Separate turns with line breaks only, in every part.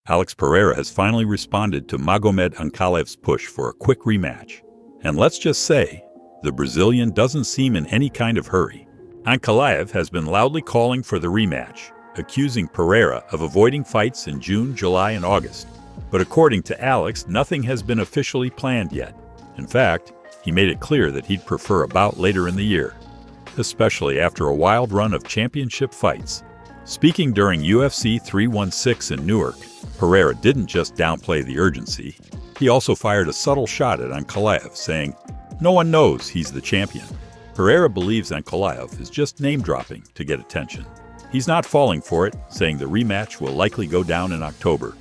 Alex Pereira has finally responded to Magomed Ankalaev's push for a quick rematch. And let's just say, the Brazilian doesn't seem in any kind of hurry. Ankalaev has been loudly calling for the rematch, accusing Pereira of avoiding fights in June, July, and August. But according to Alex, nothing has been officially planned yet. In fact, he made it clear that he'd prefer a bout later in the year, especially after a wild run of championship fights. Speaking during UFC 316 in Newark, Pereira didn't just downplay the urgency. He also fired a subtle shot at Ankalaev, saying, "No one knows he's the champion." Pereira believes Ankalaev is just name-dropping to get attention. He's not falling for it, saying the rematch will likely go down in October,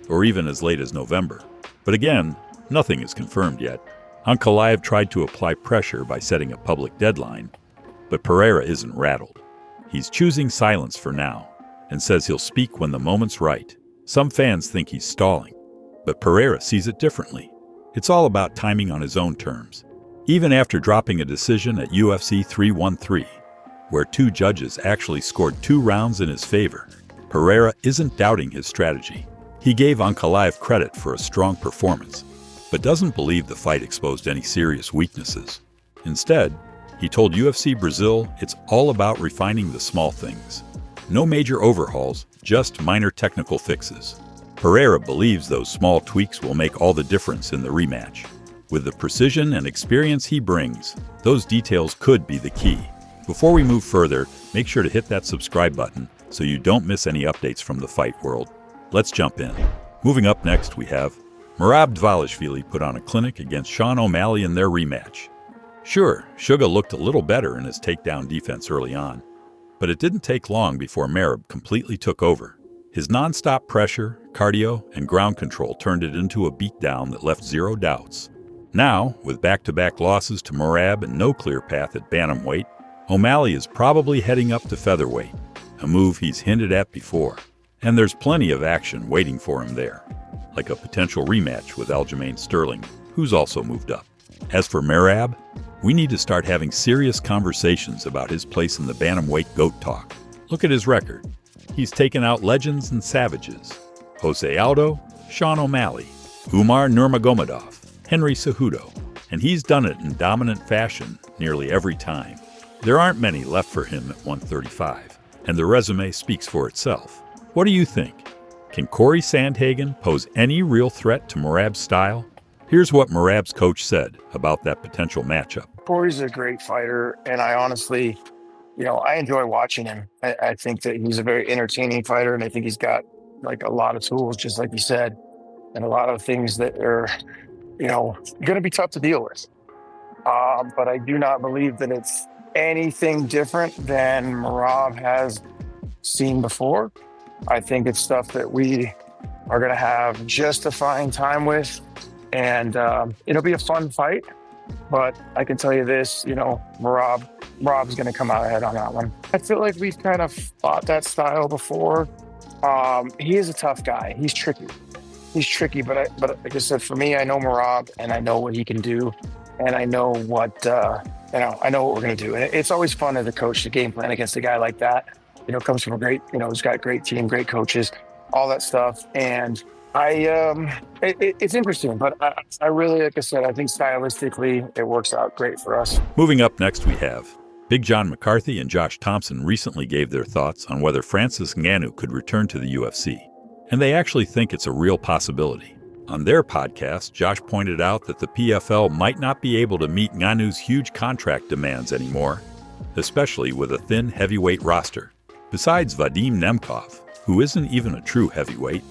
or even as late as November. But again, nothing is confirmed yet. Ankalaev tried to apply pressure by setting a public deadline, but Pereira isn't rattled. He's choosing silence for now, and says he'll speak when the moment's right. Some fans think he's stalling, but Pereira sees it differently. It's all about timing on his own terms. Even after dropping a decision at UFC 313, where 2 judges actually scored 2 rounds in his favor, Pereira isn't doubting his strategy. He gave Ankalaev credit for a strong performance, but doesn't believe the fight exposed any serious weaknesses. Instead, he told UFC Brazil it's all about refining the small things. No major overhauls, just minor technical fixes. Pereira believes those small tweaks will make all the difference in the rematch. With the precision and experience he brings, those details could be the key. Before we move further, make sure to hit that subscribe button so you don't miss any updates from the fight world. Let's jump in. Moving up next, we have Merab Dvalishvili put on a clinic against Sean O'Malley in their rematch. Sure, Suga looked a little better in his takedown defense early on, but it didn't take long before Merab completely took over. His non-stop pressure, cardio, and ground control turned it into a beatdown that left zero doubts. Now, with back-to-back losses to Merab and no clear path at bantamweight, O'Malley is probably heading up to featherweight, a move he's hinted at before. And there's plenty of action waiting for him there, like a potential rematch with Aljamain Sterling, who's also moved up. As for Merab, we need to start having serious conversations about his place in the bantamweight GOAT talk. Look at his record. He's taken out legends and savages: Jose Aldo, Sean O'Malley, Umar Nurmagomedov, Henry Cejudo, and he's done it in dominant fashion nearly every time. There aren't many left for him at 135, and the resume speaks for itself. What do you think? Can Cory Sandhagen pose any real threat to Merab's style? Here's what Merab's coach said about that potential matchup.
Cory's a great fighter, and I honestly, I enjoy watching him. I think that he's a very entertaining fighter, and I think he's got like a lot of tools, just like you said, and a lot of things that are, going to be tough to deal with. But I do not believe that it's anything different than Merab has seen before. I think it's stuff that we are going to have just a fine time with, and it'll be a fun fight. But I can tell you this, Merab's going to come out ahead on that one. I feel like we've kind of fought that style before. He is a tough guy. He's tricky. But like I said, for me, I know Merab, and I know what he can do, and I know what I know what we're going to do. And it's always fun as a coach to game plan against a guy like that. Comes from a great, he's got a great team, great coaches, all that stuff. And it's interesting, but I really, like I said, I think stylistically it works out great for us.
Moving up next, we have Big John McCarthy and Josh Thomson recently gave their thoughts on whether Francis Ngannou could return to the UFC, and they actually think it's a real possibility. On their podcast, Josh pointed out that the PFL might not be able to meet Ngannou's huge contract demands anymore, especially with a thin heavyweight roster. Besides Vadim Nemkov, who isn't even a true heavyweight,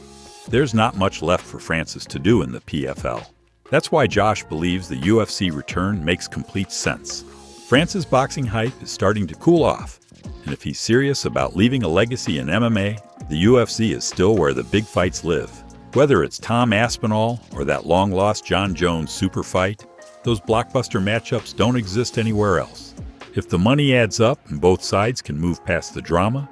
there's not much left for Francis to do in the PFL. That's why Josh believes the UFC return makes complete sense. Francis' boxing hype is starting to cool off, and if he's serious about leaving a legacy in MMA, the UFC is still where the big fights live. Whether it's Tom Aspinall or that long-lost John Jones super fight, those blockbuster matchups don't exist anywhere else. If the money adds up and both sides can move past the drama,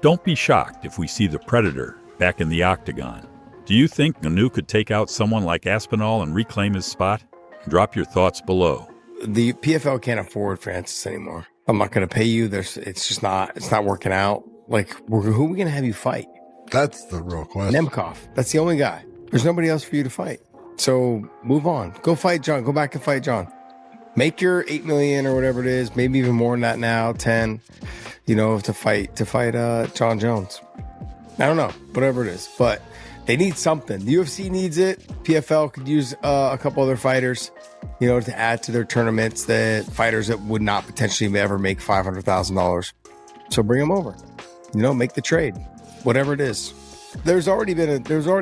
don't be shocked if we see the Predator back in the octagon. Do you think Ngannou could take out someone like Aspinall and reclaim his spot? Drop your thoughts below.
The PFL can't afford Francis anymore. I'm not going to pay you. It's not working out. Like, who are we going to have you fight?
That's the real question.
Nemkov. That's the only guy. There's nobody else for you to fight. So move on. Go fight John. Go back and fight John. Make your 8 million or whatever it is, maybe even more than that now, 10, to fight John Jones. I don't know, whatever it is. But they need something. The UFC needs it. PFL could use a couple other fighters, to add to their tournaments, that fighters that would not potentially ever make $500,000. So bring them over. Make the trade, whatever it is. There's already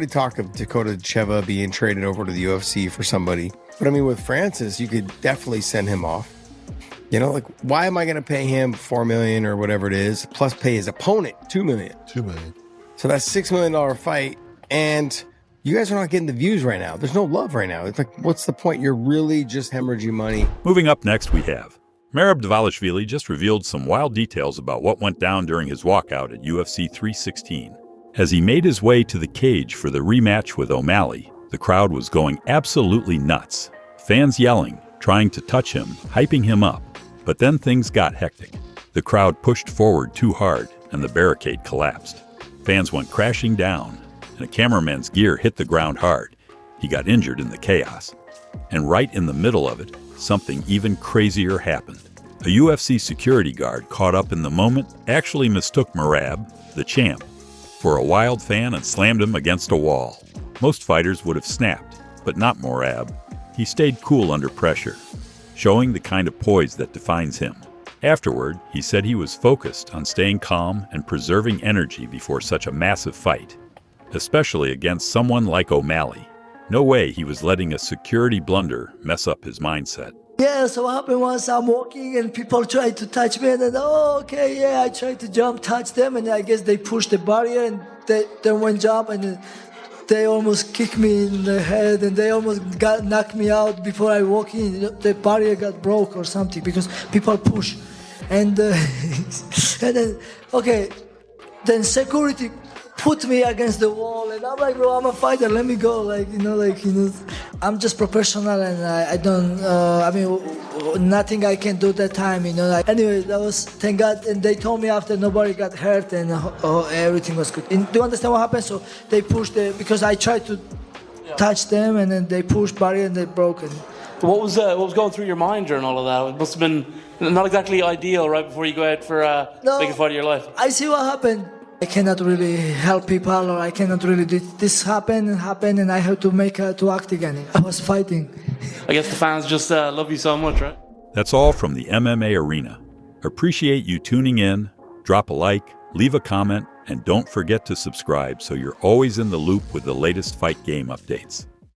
talk of Dakota Cheva being traded over to the UFC for somebody. But I mean, with Francis, you could definitely send him off. Why am I going to pay him $4 million or whatever it is, plus pay his opponent $2 million?
$2 million.
So that's $6 million fight. And you guys are not getting the views right now. There's no love right now. It's like, what's the point? You're really just hemorrhaging money.
Moving up next, we have Merab Dvalishvili just revealed some wild details about what went down during his walkout at UFC 316. As he made his way to the cage for the rematch with O'Malley, the crowd was going absolutely nuts. Fans yelling, trying to touch him, hyping him up. But then things got hectic. The crowd pushed forward too hard, and the barricade collapsed. Fans went crashing down, and a cameraman's gear hit the ground hard. He got injured in the chaos. And right in the middle of it, something even crazier happened. A UFC security guard caught up in the moment actually mistook Merab, the champ, for a wild fan and slammed him against a wall. Most fighters would have snapped, but not Merab. He stayed cool under pressure, showing the kind of poise that defines him. Afterward, he said he was focused on staying calm and preserving energy before such a massive fight, especially against someone like O'Malley. No way he was letting a security blunder mess up his mindset.
Yeah, so what happened was I'm walking and people tried to touch me and then, I tried to jump, touch them, and I guess they pushed the barrier and they went jump and they almost kicked me in the head and they almost knocked me out before I walk in. The barrier got broke or something because people push. And, and then security put me against the wall and I'm like, bro, I'm a fighter, let me go. I'm just professional and I don't, nothing I can do that time, Anyway, that was, thank God, and they told me after nobody got hurt and everything was good. And do you understand what happened? So they pushed because I tried to touch them and then they pushed barrier and they broke it.
What was going through your mind during all of that? It must have been not exactly ideal right before you go out for the biggest fight of your life.
I see what happened. I cannot really help people, or I cannot really do this happen, and I have to make to act again. I was fighting.
I guess the fans just love you so much, right?
That's all from the MMA Arena. Appreciate you tuning in. Drop a like, leave a comment, and don't forget to subscribe so you're always in the loop with the latest fight game updates.